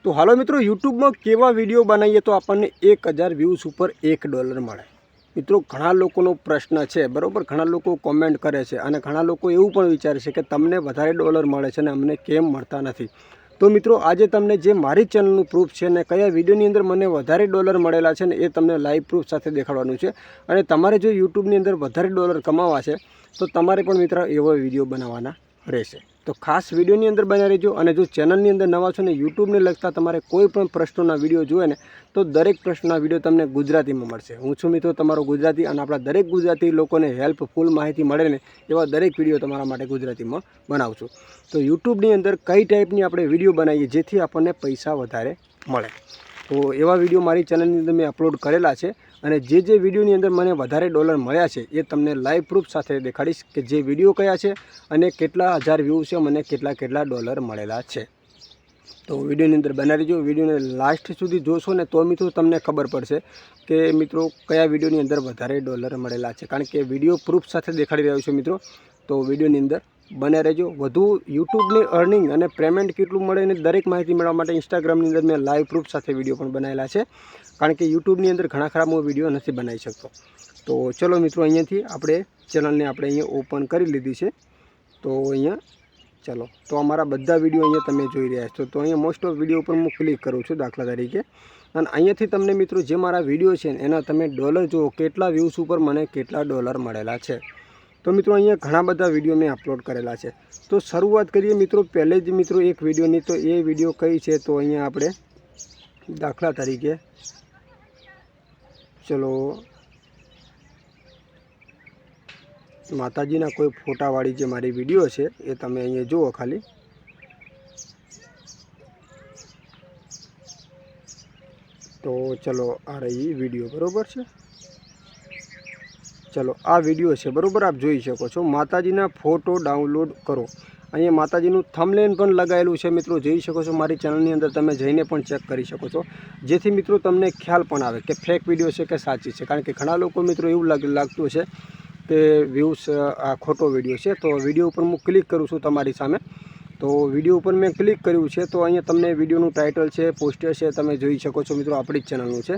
तो हालो मित्रों यूट्यूब में केवा वीडियो बनाइए तो आपने 1000 व्यूज पर $1 मळे। मित्रों घणा लोकोनो प्रश्न है बराबर, घणा लोको कॉमेंट करे छे अने घणा लोको एवुं पण विचारे छे के तमने वधारे डॉलर मळे छे ने अमने केम मळता नथी। तो मित्रों आज तमने जे मारी चेनलनुं प्रूफ छे ने कया विडियोनी अंदर मने वधारे डॉलर मळेला छे ने ए तमने लाइव प्रूफ साथे देखाडवानुं छे। अने तमारे जो यूट्यूबनी अंदर वधारे डॉलर कमावा छे तो तमारे पण मित्र एवो विडियो बनाववाना रहेशे। तो खास विडियोनी अंदर बने रहीजो। अने जो चेनलनी अंदर नवा छो ने यूट्यूबने लगता तमारे कोईपण प्रश्नोना विडियो जोए ने तो दरेक प्रश्नना विडियो तमने गुजरातीमां मळशे। हुं छुं मित्रों तमारो गुजराती अने आपणा दरेक गुजराती लोकोने हेल्पफुल माहिती मळे ने एवा दरेक विडियो तमारा माटे गुजरातीमां बनावुं छुं। तो यूट्यूबनी अंदर कई टाइपनी आपणे विडियो बनावीए जेथी आपणने पैसा वधारे मळे। तो एवा विडियो मारी चेनलनी अंदर मैं अपलोड करेला छे अने जे विडियोनी अंदर मने वधारे डॉलर मळ्या छे ए तमने लाइव प्रूफ साथे देखाडीश के जे विडियो कया छे अने केटला हज़ार व्यूज छे मने केटला डॉलर मळेला छे। तो विडियोनी अंदर बने रहीजो। विडियोने लास्ट सुधी जोशो ने तो मित्रों तमने खबर पड़शे के मित्रों कया विडियोनी अंदर वधारे डॉलर मळेला छे, कारण के विडियो प्रूफ साथे देखाडी रह्यो छुं मित्रों। तो विडियोनी अंदर बने रहीजो। वधु यूट्यूबनी अर्निंग अने पेमेंट केटલું મળે ने दरेक माहिती मेळववा माटे इंस्टाग्रामनी अंदर मैं लाइव प्रूफ साथे विडियो पण बनावेला छे, कारण के यूट्यूबनी अंदर घणा खरा હું विडियो નથી बनावी शकतो। तो चलो मित्रों अहींयाथी આપણે चेनलने આપણે अहीं ओपन करी लीधी छे। तो अहींया चलो तो अमारा बधा विडियो अहींया तमे जोई रह्या छो। तो अहींया मोस्ट ऑफ विडियो पर हूँ क्लिक करूँ छूँ दाखला तरीके, अने अहींयाथी तमने मित्रों जे मारा विडियो छे एना तमे डॉलर जुओ केटला व्यूज पर मने केटला डॉलर मळेला छे। तो मित्रों अहींया घणा बधा विडियो मैं अपलोड करेला छे। तो शुरुआत करिए मित्रों पहले ज मित्रों एक विडियोनी। तो ये विडियो कई छे तो अहींया आपणे दाखला तरीके चलो माताजीना कोई फोटावाળી जे मारी विडियो छे ए तमे अहींया जुओ खाली। तो चलो आ रही विडियो बरोबर छे। चलो आ विडियो है बरोबर, आप जोई शको छो। माताजीना फोटो डाउनलॉड करो। अहीं माताजीनुं थंबनेल पण लगावेलुं छे मित्रों, जोई शको छो। मारी चेनलनी अंदर तमे जईने पण चेक करी शको छो, जेथी मित्रों तमने ख्याल पण आवे के फेक विडियो छे के साची छे। कारण के घणा लोको मित्रों एवुं लागतुं छे के व्यूज आ खोटो विडियो छे। तो विडियो पर हूँ क्लिक करूँ छूँ तमारी सामे। तो विडियो पर मैं क्लिक कर्युं छे तो अहींया तमने विडियोनुं टाइटल छे, पोस्टर छे, तमे जोई शको छो मित्रों आपणी चेनलनुं छे।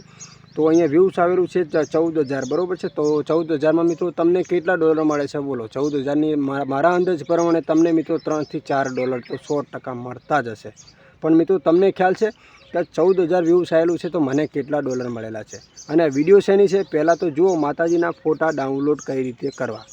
तो अहींया व्यूज आवेलुं छे 14,000 बरोबर छे। तो 14,000 में मित्रों तमने केटला डॉलर मळे छे बोलो। 14,000 नी मारा अंदाज प्रमाणे तमने मित्रों 3 થી 4 डॉलर तो 100% मळता ज हशे। पण मित्रों तमने ख्याल छे के 14,000 व्यूज आवेलुं छे तो मने केटला डॉलर मळेला छे। अने आ विडियो शेनी छे पहेला तो जुओ माताजीना फोटा डाउनलॉड कई रीते करवा।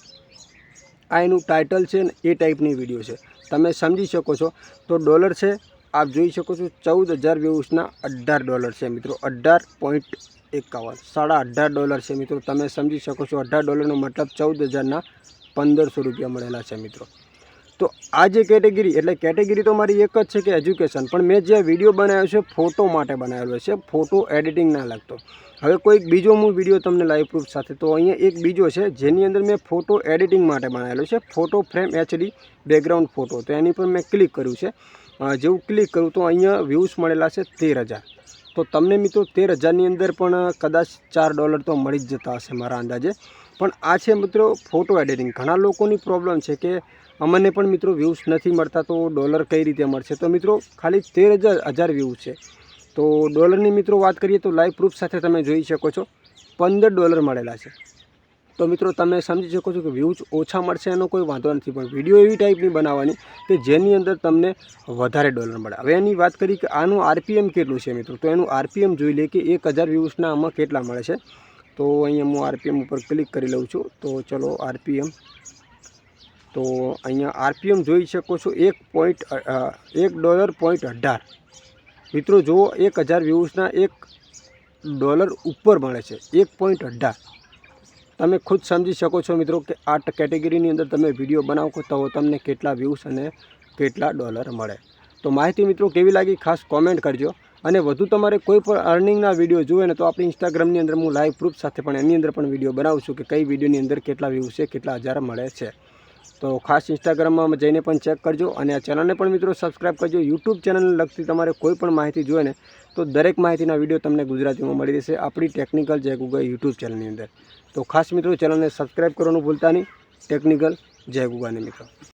आ एनुं टाइटल छे ने ए टाइपनी विडियो छे, तमे समजी शको छो। तो डॉलर छे आप जोई शको छो 14,000 व्यूजना $18 छे मित्रों। 18.51 $18.5 छे मित्रों। तमे समजी शको छो $18 नो मतलब 14,000 ना 1500 रुपया मळेला छे मित्रों। तो आ जे केटेगरी एटले केटेगरी तो मारी एक ज छे के एज्युकेशन, पण मैं जे विडियो बनाव्यो छे फोटो माटे बनावेलो छे, फोटो एडिटिंग ना लागतो। हवे कोई बीजो हूँ विडियो तमने लाइव प्रूफ साथे। तो अहींया एक बीजो छे जेनी अंदर मैं फोटो एडिटिंग माटे बनावेलो छे, photo frame HD background photo. तो एनी पर मैं क्लिक कर्युं छे। जेवुं क्लिक करूँ तो अहींया व्यूज मळेला छे 13,000। तो तमने मित्रों 13,000 नी अंदर पण कदाच $4 तो मळी ज जता हशे मारा अंदाजे। पण आ छे मित्रों फोटो एडिटिंग। घणा लोकोनी प्रॉब्लम छे के अमने पण मित्रों व्यूज नहीं मळता तो डॉलर कई रीते मळशे। तो मित्रों खाली 13,000 व्यूज छे। तो डॉलरनी मित्रों बात करिए तो लाइव प्रूफ साथे तमे जोई शको छो $15 मळेला छे। तो मित्रों तमे समझी शको छो कि व्यूज ओछा मळशे एनो कोई वांधो नथी, पण विडियो एवी टाइपनी बनाववानी के जेनी अंदर तमने वधारे डॉलर मळे। हवे एनी वात करी के आनुं RPM केटलुं छे मित्रों। तो एनुं RPM जोई ले के 1000 व्यूजना आमां केटला मळे छे। तो अहींया हूँ RPM पर क्लिक करी लઉં છું। तो चलो RPM तो अहींया RPM जोई शको छो $1.18 मित्रों। जो 1000 व्यूजना $1 उपर मळे छे 1.18। तमे खुद समझी शको छो मित्रों कि आ केटेगरीनी अंदर तमे विडियो बनावो तो तमने केटला व्यूज अने केटला डॉलर मळे। तो माहिती मित्रों केवी लागी खास कॉमेंट करजो। अने वधु तमारे कोई पण अर्निंगना विडियो जोए ने तो आपणी इंस्टाग्रामनी अंदर हूँ लाइव प्रूफ साथे पण एनी अंदर पण विडियो बनावुं छुं कि कई विडियोनी अंदर केटला व्यूज छे, केटला हज़ार मळे छे। तो खास इंस्टाग्राम में जईने पण चेक करजो अने आ चेनलने पण मित्रों सब्सक्राइब करजो। यूट्यूब चेनलने लगती तमारे कोई पण माहिती जोए ने तो दरेक माहितीना विडियो तमने गुजरातीमां मळी रहेशे आपणी टेक्निकल जय गुगा यूट्यूब चेनलनी अंदर। तो खास मित्रों चेनलने सब्सक्राइब करवानुं भूलता नहीं। टेक्निकल जय गुगाने मित्रों।